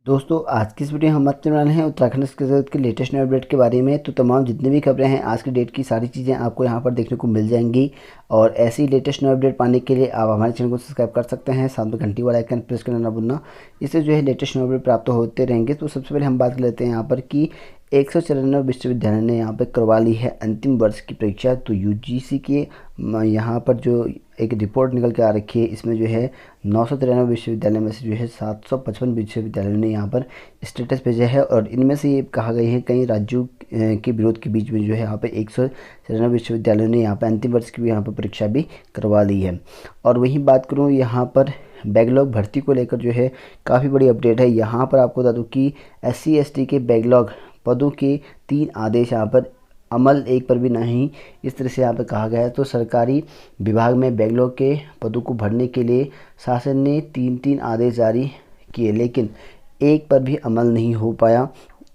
दोस्तों आज की इस वीडियो में हम बात करने वाले हैं उत्तराखंड स्किल के लेटेस्ट न्यू अपडेट के बारे में। तो तमाम जितनी भी खबरें हैं आज की डेट की सारी चीज़ें आपको यहां पर देखने को मिल जाएंगी। और ऐसी लेटेस्ट न्यू अपडेट पाने के लिए आप हमारे चैनल को सब्सक्राइब कर सकते हैं, साथ में घंटी वाला आइकन प्रेस करना ना भूलना। इससे जो है लेटेस्ट न्यू अपडेट प्राप्त होते रहेंगे। तो सबसे पहले हम बात कर लेते हैं यहाँ पर कि 194 विश्वविद्यालय ने यहाँ पर करवा ली है अंतिम वर्ष की परीक्षा। तो यूजीसी के यहाँ पर जो एक रिपोर्ट निकल के आ रखी है, इसमें जो है 993 विश्वविद्यालय में से जो है 755 विश्वविद्यालयों ने यहाँ पर स्टेटस भेजा है। और इनमें से ये कहा गया है कई राज्यों के विरोध के बीच में जो है यहाँ पे 194 विश्वविद्यालयों ने यहाँ पर अंतिम वर्ष की भी यहाँ पर परीक्षा भी करवा ली है। और वहीं बात करूँ यहाँ पर बैकलॉग भर्ती को लेकर जो है काफ़ी बड़ी अपडेट है। यहाँ पर आपको बता दूँ कि SC/ST के बैकलॉग पदों के 3 आदेश यहाँ पर अमल एक पर भी नहीं, इस तरह से यहाँ पे कहा गया है। तो सरकारी विभाग में बैकलॉग के पदों को भरने के लिए शासन ने 3 आदेश जारी किए, लेकिन एक पर भी अमल नहीं हो पाया।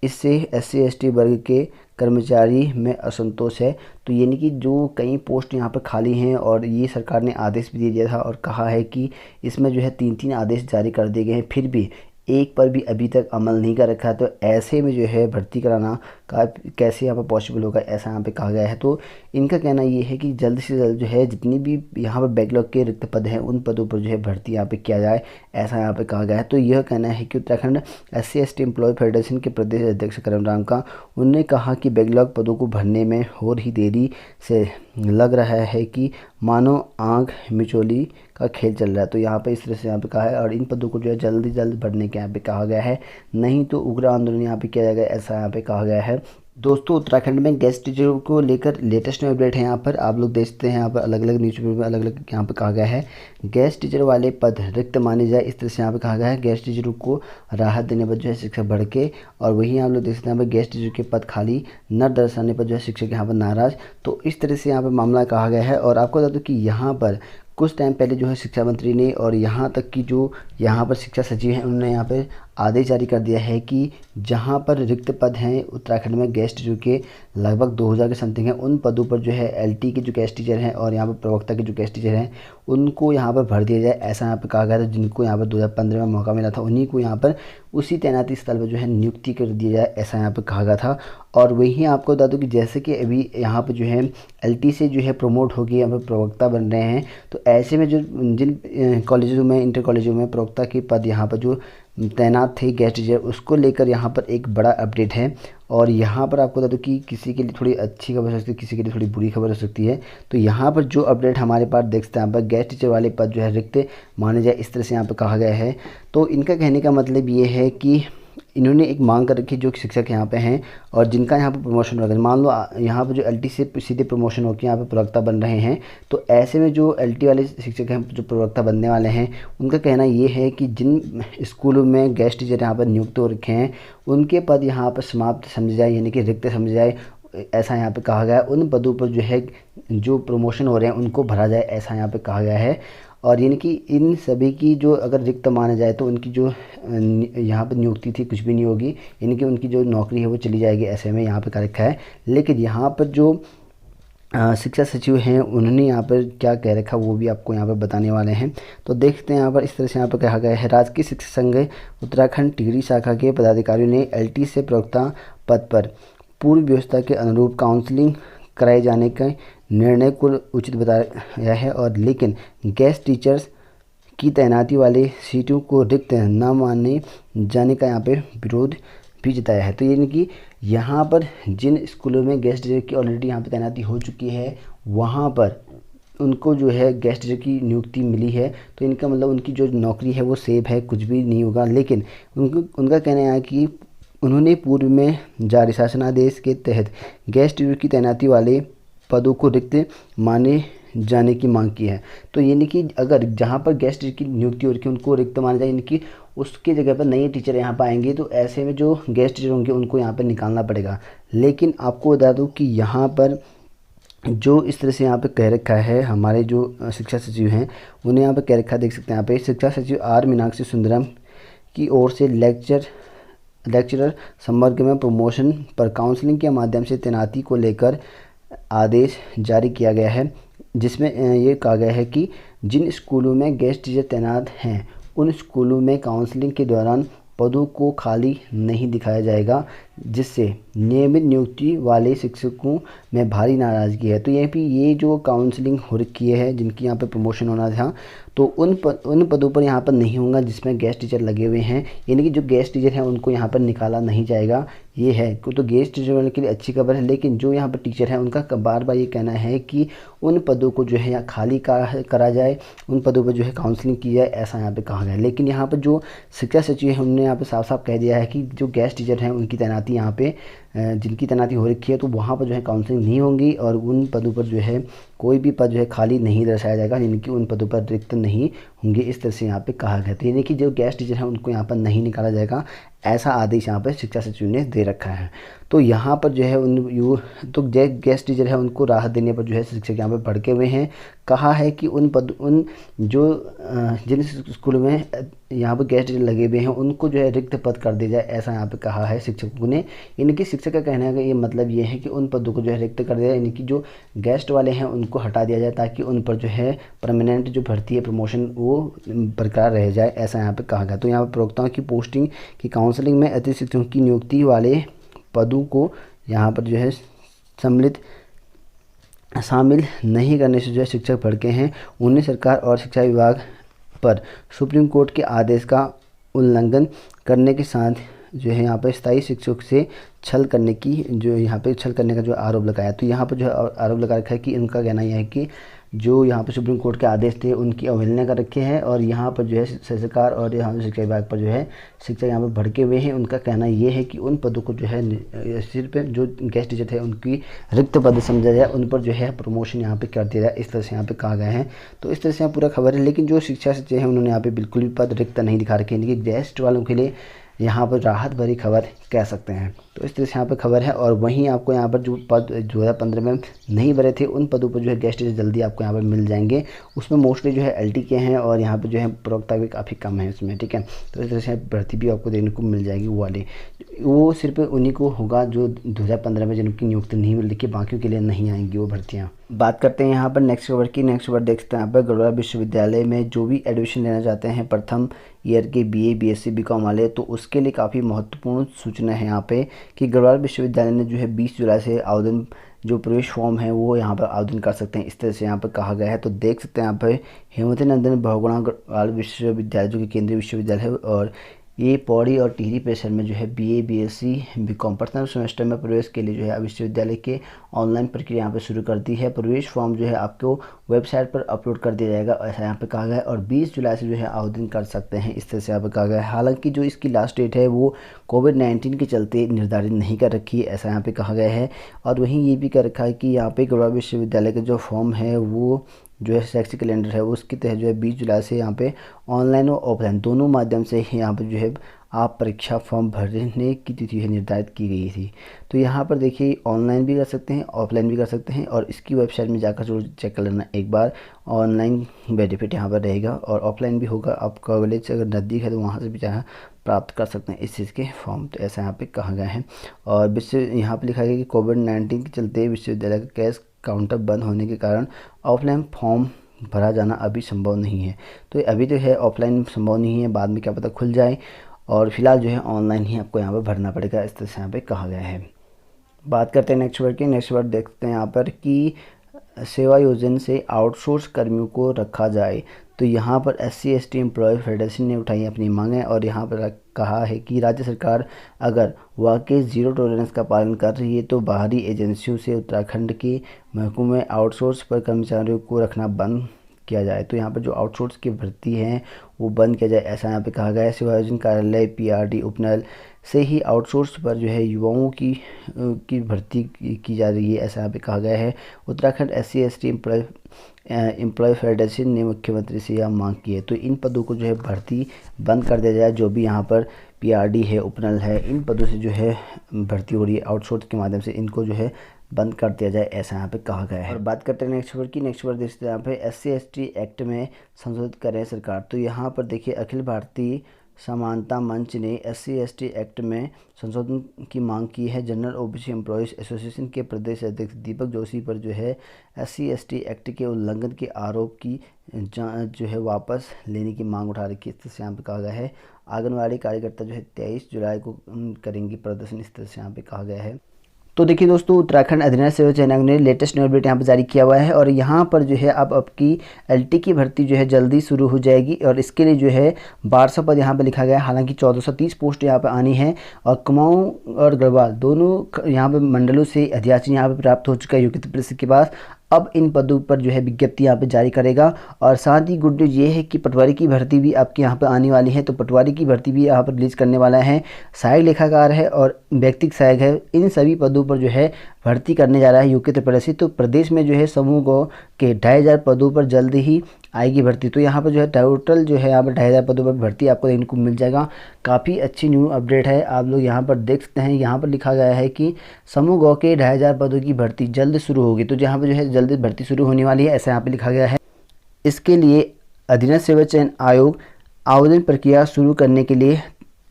इससे SC/ST वर्ग के कर्मचारी में असंतोष है। तो यानी कि जो कई पोस्ट यहाँ पर खाली हैं और ये सरकार ने आदेश भी दे दिया था और कहा है कि इसमें जो है 3 आदेश जारी कर दिए गए हैं, फिर भी एक पर भी अभी तक अमल नहीं कर रखा है। तो ऐसे में जो है भर्ती कराना का कैसे यहाँ पर पॉसिबल होगा, ऐसा यहाँ पे कहा गया है। तो इनका कहना ये है कि जल्द से जल्द जो है जितनी भी यहाँ पर बैकलॉग के रिक्त पद हैं उन पदों पर जो है भर्ती यहाँ पे किया जाए, ऐसा यहाँ पे कहा गया है। तो यह कहना है कि उत्तराखंड SC/ST एम्प्लॉय फेडरेशन के प्रदेश अध्यक्ष करमराम का, उन्होंने कहा कि बैकलॉग पदों को भरने में हो रही देरी से लग रहा है कि मानो आँख मिचौली का खेल चल रहा है। तो यहाँ पे इस तरह से यहाँ पे कहा है और इन पदों को जो है जल्दी जल्द भरने के यहाँ पे कहा गया है, नहीं तो उग्र आंदोलन यहाँ पे किया जाएगा, ऐसा यहाँ पे कहा गया है। दोस्तों उत्तराखंड में गेस्ट टीचरों को लेकर लेटेस्ट न्यू अपडेट है। यहाँ पर आप लोग देखते हैं यहाँ पर अलग अलग न्यूज़पेपर में अलग अलग यहाँ पर कहा गया है गेस्ट टीचर वाले पद रिक्त माने जाए, इस तरह से यहाँ पे कहा गया है। गेस्ट टीचरों को राहत देने पर जो है शिक्षक भड़के। और वहीं आप लोग देख सकते हैं यहाँ पर गेस्ट टीचर के पद खाली न दर्शाने पर जो है शिक्षक यहाँ पर नाराज। तो इस तरह से यहाँ पर मामला कहा गया है। और आपको बता दूँ कि यहाँ पर कुछ टाइम पहले जो है शिक्षा मंत्री ने और यहाँ तक कि जो यहाँ पर शिक्षा सचिव हैं उन्होंने यहाँ पर आदेश जारी कर दिया है कि जहाँ पर रिक्त पद हैं उत्तराखंड में गेस्ट टीचर के लगभग 2000 के समथिंग हैं, उन पदों पर जो है LT के जो गेस्ट टीचर हैं और यहाँ पर प्रवक्ता के जो गेस्ट टीचर हैं उनको यहाँ पर भर दिया जाए, ऐसा यहाँ पर कहा गया था। जिनको यहाँ पर 2015 में मौका मिला था उन्हीं को यहाँ पर उसी तैनाती स्थल पर जो है नियुक्ति कर दी जाए, ऐसा यहाँ पर कहा गया था। और वहीं आपको बता दूँ कि जैसे कि अभी यहाँ पर जो है LT से जो है प्रमोट होकर यहाँ पर प्रवक्ता बन रहे हैं, तो ऐसे में जो जिन कॉलेजों में इंटर कॉलेजों में प्रवक्ता के पद यहाँ पर जो तैनात थे गेस्ट टीचर, उसको लेकर यहाँ पर एक बड़ा अपडेट है। और यहाँ पर आपको बता दूँ कि किसी के लिए थोड़ी अच्छी खबर हो सकती है, किसी के लिए थोड़ी बुरी खबर हो सकती है। तो यहाँ पर जो अपडेट हमारे पास देखते हैं यहाँ पर गेस्ट टीचर वाले पद जो है रिक्त माने जाए, इस तरह से यहाँ पर कहा गया है। तो इनका कहने का मतलब ये है कि इन्होंने एक मांग कर रखी जो शिक्षक यहाँ पे हैं और जिनका यहाँ पर प्रमोशन हो रहा है, मान लो यहाँ पर जो LT से सीधे प्रमोशन होकर यहाँ पे प्रवक्ता बन रहे हैं, तो ऐसे में जो LT वाले शिक्षक हैं जो प्रवक्ता बनने वाले हैं उनका कहना ये है कि जिन स्कूलों में गेस्ट टीचर यहाँ पर नियुक्त हो रखे हैं उनके पद यहाँ पर समाप्त समझे जाए, यानी कि रिक्त समझे जाए, ऐसा यहाँ पे कहा गया है। उन पदों पर जो है जो प्रमोशन हो रहे हैं उनको भरा जाए, ऐसा यहाँ पे कहा गया है। और यानी कि इन सभी की जो अगर रिक्त माना जाए तो उनकी जो यहाँ पर नियुक्ति थी कुछ भी नहीं होगी, यानी कि उनकी जो नौकरी है वो चली जाएगी, ऐसे में यहाँ पे कर रखा है। लेकिन यहाँ पर जो शिक्षा सचिव हैं उन्होंने यहाँ पर क्या कह रखा वो भी आपको यहाँ पर बताने वाले हैं। तो देखते हैं यहाँ पर इस तरह से यहाँ पर कहा गया है राजकीय शिक्षा संघ उत्तराखंड टिहरी शाखा के पदाधिकारियों ने LT से प्रवक्ता पद पर पूर्व व्यवस्था के अनुरूप काउंसलिंग कराए जाने के निर्णय को उचित बताया है। और लेकिन गेस्ट टीचर्स की तैनाती वाले सीटों को रिक्त न माने जाने का यहाँ पे विरोध भी जताया है। तो यानी कि यहाँ पर जिन स्कूलों में गेस्ट टीचर की ऑलरेडी यहाँ पे तैनाती हो चुकी है वहाँ पर उनको जो है गेस्ट टीचर की नियुक्ति मिली है, तो इनका मतलब उनकी जो नौकरी है वो सेफ है, कुछ भी नहीं होगा। लेकिन उनका कहना है कि उन्होंने पूर्व में जारी शासनादेश के तहत गेस्ट टीचर की तैनाती वाले पदों को रिक्त माने जाने की मांग की है। तो यानी कि अगर जहाँ पर गेस्ट टीचर की नियुक्ति हो रही है उनको रिक्त माना जाए, यानी कि उसके जगह पर नए टीचर यहाँ पर आएंगे, तो ऐसे में जो गेस्ट टीचर होंगे उनको यहाँ पर निकालना पड़ेगा। लेकिन आपको बता दूँ कि यहाँ पर जो इस तरह से यहाँ पे कह रखा है हमारे जो शिक्षा सचिव हैं उन्हें यहाँ पे कह रखा है, देख सकते हैं यहाँ पे शिक्षा सचिव R मीनाक्षी सुंदरम की ओर से लेक्चरर संवर्ग में प्रमोशन पर काउंसलिंग के माध्यम से तैनाती को लेकर आदेश जारी किया गया है, जिसमें ये कहा गया है कि जिन स्कूलों में गेस्ट टीचर तैनात हैं उन स्कूलों में काउंसलिंग के दौरान पदों को खाली नहीं दिखाया जाएगा, जिससे नियमित नियुक्ति वाले शिक्षकों में भारी नाराज़गी है। तो यहाँ पे ये जो काउंसलिंग हो रखी है, जिनकी यहाँ पे प्रमोशन होना था, तो उन पदों पर यहाँ पर नहीं होगा जिसमें गेस्ट टीचर लगे हुए हैं, यानी कि जो गेस्ट टीचर हैं उनको यहाँ पर निकाला नहीं जाएगा। ये है तो गेस्ट टीचर वाले के लिए अच्छी खबर है, लेकिन जो यहाँ पर टीचर हैं उनका बार बार ये कहना है कि उन पदों को जो है यहाँ खाली करा जाए, उन पदों पर जो है काउंसलिंग की जाए, ऐसा यहाँ पे कहा गया है। लेकिन यहाँ पर जो शिक्षा सचिव है उन्होंने यहाँ पे साफ साफ कह दिया है कि जो गेस्ट टीचर हैं उनकी तैनाती यहाँ पे जिनकी तैनाती हो रखी है, तो वहाँ पर जो है काउंसलिंग नहीं होंगी और उन पदों पर जो है कोई भी पद जो है खाली नहीं दर्शाया जाएगा, यानी कि उन पदों पर रिक्त नहीं होंगे, इस तरह से यहाँ पे कहा गया। तो यानी कि जो गेस्ट टीचर हैं उनको यहाँ पर नहीं निकाला जाएगा, ऐसा आदेश यहाँ पर शिक्षा सचिव ने दे रखा है। तो यहाँ पर जो है तो गेस्ट टीचर है उनको राहत देने पर जो है शिक्षक यहाँ पर भड़के हुए हैं। कहा है कि जिन स्कूलों में यहाँ पर गेस्ट टीचर लगे हुए हैं उनको जो है रिक्त पद कर दिया जाए, ऐसा यहाँ पे कहा है शिक्षकों ने। यानी कि शिक्षक का कहना है कि ये मतलब ये है कि उन पदों को जो है रिक्त कर दिया जाए, यानी कि जो गेस्ट वाले हैं उनको हटा दिया जाए, ताकि उन पर जो है परमानेंट जो भर्ती है, प्रमोशन, वो बरकरार रह जाए, ऐसा यहाँ पे कहा गया। तो यहाँ पर प्रवक्ताओं की पोस्टिंग की काउंसलिंग में अतिरिक्त शिक्षकों की नियुक्ति वाले पदों को यहाँ पर जो है शामिल नहीं करने से जो है शिक्षक भड़के हैं। उन्हें सरकार और शिक्षा विभाग पर सुप्रीम कोर्ट के आदेश का उल्लंघन करने के साथ जो है यहाँ पर स्थायी शिक्षक से छल करने का जो आरोप लगाया। तो यहाँ पर जो आरोप लगा रखा है कि इनका कहना यह है कि जो यहाँ पर सुप्रीम कोर्ट के आदेश थे उनकी अवहेलना कर रखे हैं, और यहाँ पर जो है सरकार और यहाँ शिक्षा विभाग पर जो है शिक्षक यहाँ पर भड़के हुए हैं। उनका कहना ये है कि उन पदों को जो है सिर्फ जो गेस्ट टीचर थे उनकी रिक्त पद समझा जाए, उन पर जो है प्रमोशन यहाँ पे कर दिया जाए, इस तरह से यहाँ पे कहा गया है। तो इस तरह से यहाँ पूरा खबर है। लेकिन जो शिक्षा सचिव हैं उन्होंने यहाँ पे बिल्कुल भी पद रिक्त नहीं दिखा रखे, यानी कि गेस्ट वालों के लिए यहाँ पर राहत भरी खबर कह सकते हैं। तो इस तरह से यहाँ पर खबर है। और वहीं आपको यहाँ पर जो पद 2015 में नहीं भरे थे उन पदों पर जो है गेस्ट टीचर जल्दी आपको यहाँ पर मिल जाएंगे। उसमें मोस्टली जो है एलटी के हैं और यहाँ पर जो है प्रवक्ता भी काफ़ी कम है उसमें, ठीक है। तो इस तरह से भर्ती भी आपको देखने को मिल जाएगी। वो सिर्फ उन्हीं को होगा जो 2015 में जिनकी नियुक्ति नहीं मिल रही, बाकियों के लिए नहीं आएंगी वो भर्तियाँ। बात करते हैं यहाँ पर नेक्स्ट खबर की। नेक्स्ट खबर देखते हैं यहाँ पर गढ़वाल विश्वविद्यालय में जो भी एडमिशन लेना चाहते हैं प्रथम ईयर के बीए, बीएससी, बीकॉम वाले, तो उसके लिए काफ़ी महत्वपूर्ण सूचना है यहाँ पे कि गढ़वाल विश्वविद्यालय ने जो है 20 जुलाई से आवेदन जो प्रवेश फॉर्म है वो यहाँ पर आवेदन कर सकते हैं, इस तरह से यहाँ पर कहा गया है। तो देख सकते हैं यहाँ पर हेमवती नंदन बहुगुणा गढ़वाल विश्वविद्यालय जो कि केंद्रीय विश्वविद्यालय है, और ये पौड़ी और टिहरी परिसर में जो है बीए, बीएससी, बीकॉम प्रथम सेमेस्टर में प्रवेश के लिए जो है विश्वविद्यालय के ऑनलाइन प्रक्रिया यहाँ पे शुरू कर दी है। प्रवेश फॉर्म जो है आपको वेबसाइट पर अपलोड कर दिया जाएगा, ऐसा यहाँ पे कहा गया है, और 20 जुलाई से जो है आवेदन कर सकते हैं, इस तरह से यहाँ पे कहा गया है। हालांकि जो इसकी लास्ट डेट है वो कोविड-19 के चलते निर्धारित नहीं कर रखी है, ऐसा यहाँ पे कहा गया है। और वहीं ये भी कर रखा है कि यहाँ पे गढ़वाल विश्वविद्यालय का जो फॉर्म है वो जो है शैक्षिक कैलेंडर है उसके तहत जो है 20 जुलाई से यहाँ पे ऑनलाइन और ऑफलाइन दोनों माध्यम से यहाँ पर जो है आप परीक्षा फॉर्म भरने की तिथि है निर्धारित की गई थी। तो यहाँ पर देखिए ऑनलाइन भी कर सकते हैं, ऑफलाइन भी कर सकते हैं, और इसकी वेबसाइट में जाकर जरूर चेक कर लेना एक बार। ऑनलाइन बेनिफिट यहाँ पर रहेगा और ऑफलाइन भी होगा। आप कॉलेज अगर नज़दीक है तो वहाँ से भी जहाँ प्राप्त कर सकते हैं इस चीज़ के फॉर्म, तो ऐसा यहाँ पे कहा गया है। और यहाँ पर लिखा गया कि कोविड-19 के चलते विश्वविद्यालय का कैश काउंटर बंद होने के कारण ऑफलाइन फॉर्म भरा जाना अभी संभव नहीं है। तो अभी जो है ऑफलाइन संभव नहीं है, बाद में क्या पता खुल जाए, और फिलहाल जो है ऑनलाइन ही आपको यहाँ पर भरना पड़ेगा, इस तरह से यहाँ पे कहा गया है। बात करते हैं नेक्स्ट वर्ड की। नेक्स्ट वर्ड देखते हैं यहाँ पर कि सेवा योजना से आउटसोर्स कर्मियों को रखा जाए। तो यहाँ पर SC/ST एम्प्लॉय फेडरेशन ने उठाई अपनी मांगें, और यहाँ पर कहा है कि राज्य सरकार अगर वाकई ज़ीरो टॉलरेंस का पालन कर रही है तो बाहरी एजेंसियों से उत्तराखंड के महकमे में आउटसोर्स पर कर्मचारियों को रखना बंद किया जाए। तो यहाँ पर जो आउटसोर्स की भर्ती है वो बंद किया जाए, ऐसा यहाँ पे कहा गया है। सेवा योजना कार्यालय PRD उपनल से ही आउटसोर्स पर जो है युवाओं की भर्ती की जा रही है, ऐसा यहाँ पे कहा गया है। उत्तराखंड SC/ST एम्प्लॉय फेडरेशन ने मुख्यमंत्री से यह मांग की है। तो इन पदों को जो है भर्ती बंद कर दिया जाए, जो भी यहाँ पर PRD है, उपनल है, इन पदों से जो है भर्ती हो रही है आउटसोर्स के माध्यम से, इनको जो है बंद कर दिया जाए, ऐसा यहाँ पे कहा गया है। और बात करते हैं नेक्स्ट खबर की। नेक्स्ट खबर देखते हैं यहाँ पे SC/ST एक्ट में संशोधित करें सरकार। तो यहाँ पर देखिए अखिल भारतीय समानता मंच ने SC/ST एक्ट में संशोधन की मांग की है। जनरल OBC एम्प्लॉयज़ एसोसिएशन के प्रदेश अध्यक्ष दीपक जोशी पर जो है SC/ST एक्ट के उल्लंघन के आरोप की जो है वापस लेने की मांग उठा रखी है। इस तरह से यहाँ पे कहा गया है। आंगनवाड़ी कार्यकर्ता जो है 23 जुलाई को करेंगी प्रदर्शन, इस तरह से यहाँ पे कहा गया है। तो देखिए दोस्तों, उत्तराखंड अधिनियम सेवा चयन आयोग ने लेटेस्ट न्यू अपडेट यहाँ पर जारी किया हुआ है और यहाँ पर जो है अब आपकी LT की भर्ती जो है जल्दी शुरू हो जाएगी और इसके लिए जो है 1200 पद यहाँ पर लिखा गया है। हालांकि 1430 पोस्ट यहाँ पर आनी है और कुमाऊं और गढ़वाल दोनों यहाँ पर मंडलों से अध्याचन यहाँ पर प्राप्त हो चुका है योग्यता परिषद के पास। अब इन पदों पर जो है विज्ञप्ति यहाँ पे जारी करेगा और साथ ही गुड न्यूज़ ये है कि पटवारी की भर्ती भी आपके यहाँ पे आने वाली है। तो पटवारी की भर्ती भी यहाँ पर रिलीज़ करने वाला है। सहायक लेखाकार है और व्यक्तिगत सहायक है, इन सभी पदों पर जो है भर्ती करने जा रहा है योग्यता परिषद। तो प्रदेश में जो है समूह गौ के 2500 पदों पर जल्द ही आएगी भर्ती। तो यहाँ पर जो है टोटल जो है यहाँ पर 2500 पदों पर भर्ती आपको देखने को मिल जाएगा। काफ़ी अच्छी न्यू अपडेट है, आप लोग यहाँ पर देख सकते हैं। यहाँ पर लिखा गया है कि समूह गौ के 2500 पदों की भर्ती जल्द शुरू होगी। तो जहाँ पर जो है जल्द भर्ती शुरू होने वाली है, ऐसा यहाँ पर लिखा गया है। इसके लिए अधिनियम सेवा चयन आयोग आवेदन प्रक्रिया शुरू करने के लिए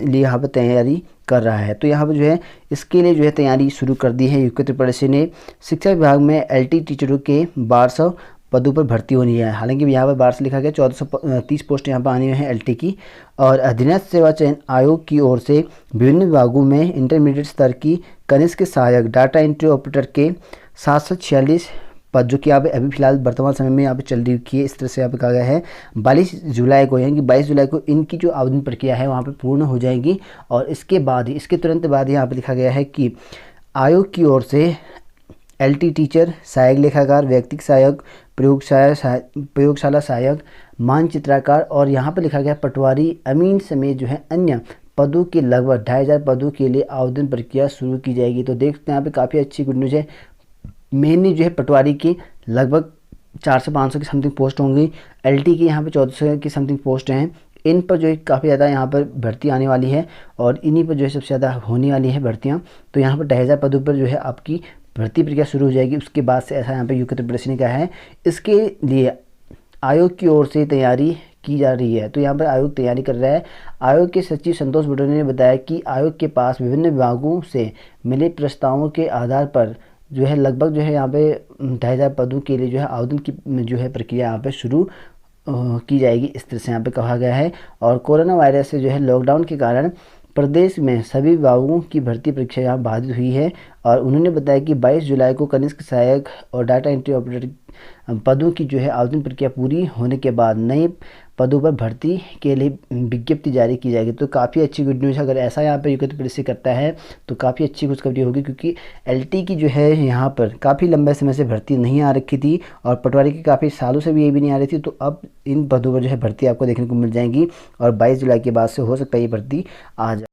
यहाँ पर तैयारी कर रहा है। तो यहाँ पर जो है इसके लिए जो है तैयारी शुरू कर दी है योग्यता परिषद ने। शिक्षा विभाग में LT टीचरों के 1200 पदों पर भर्ती होनी है। हालांकि यहाँ पर 1200 लिखा गया, 1430 पोस्ट यहाँ पर आनी है LT की। और अधिनियम सेवा चयन आयोग की ओर से विभिन्न विभागों में इंटरमीडिएट स्तर की कनिष्ठ सहायक डाटा एंट्री ऑपरेटर के 746 पद जो कि यहाँ पे अभी फिलहाल वर्तमान समय में यहाँ पे चल रही है। इस तरह से यहाँ पे कहा गया है 22 जुलाई को, यानी कि 22 जुलाई को इनकी जो आवेदन प्रक्रिया है वहाँ पे पूर्ण हो जाएगी। और इसके बाद ही, इसके तुरंत बाद यहाँ पे लिखा गया है कि आयोग की ओर से LT टीचर, सहायक लेखाकार, व्यक्तिगत सहायक, प्रयोगशाला सहायक, मानचित्रकार और यहाँ पर लिखा गया पटवारी, अमीन समेत जो है अन्य पदों के लगभग 2500 पदों के लिए आवेदन प्रक्रिया शुरू की जाएगी। तो देखते हैं यहाँ पे काफ़ी अच्छी गुड न्यूज़ है। मेनली जो है पटवारी की लगभग 400-500 की समथिंग पोस्ट होंगी। LT की यहाँ पे 1400 की समथिंग पोस्ट हैं। इन पर जो है काफ़ी ज़्यादा यहाँ पर भर्ती आने वाली है और इन्हीं पर जो है सबसे ज़्यादा होने वाली है भर्तियाँ। तो यहाँ पर 2500 पदों पर जो है आपकी भर्ती प्रक्रिया शुरू हो जाएगी। उसके बाद से ऐसा यहाँ पर योग्यता परिषद ने कहा है। इसके लिए आयोग की ओर से तैयारी की जा रही है। तो यहाँ पर आयोग तैयारी कर रहा है। आयोग के सचिव संतोष बुटोनी ने बताया कि आयोग के पास विभिन्न विभागों से मिले प्रस्तावों के आधार पर जो है लगभग जो है यहाँ पे 2500 पदों के लिए जो है आवेदन की जो है प्रक्रिया यहाँ पे शुरू की जाएगी, इस तरह से यहाँ पे कहा गया है। और कोरोना वायरस से जो है लॉकडाउन के कारण प्रदेश में सभी विभागों की भर्ती परीक्षा यहाँ बाधित हुई है। और उन्होंने बताया कि 22 जुलाई को कनिष्ठ सहायक और डाटा एंट्री ऑपरेटर पदों की जो है आवेदन प्रक्रिया पूरी होने के बाद नए पदों पर भर्ती के लिए विज्ञप्ति जारी की जाएगी। तो काफ़ी अच्छी गुड न्यूज़ है। अगर ऐसा यहाँ पर योग्यता परिषद करता है तो काफ़ी अच्छी खुशखबरी होगी, क्योंकि LT की जो है यहाँ पर काफ़ी लंबे समय से भर्ती नहीं आ रखी थी और पटवारी की काफ़ी सालों से भी ये भी नहीं आ रही थी। तो अब इन पदों पर जो है भर्ती आपको देखने को मिल जाएंगी और 22 जुलाई के बाद से हो सकता है ये भर्ती आ जाए।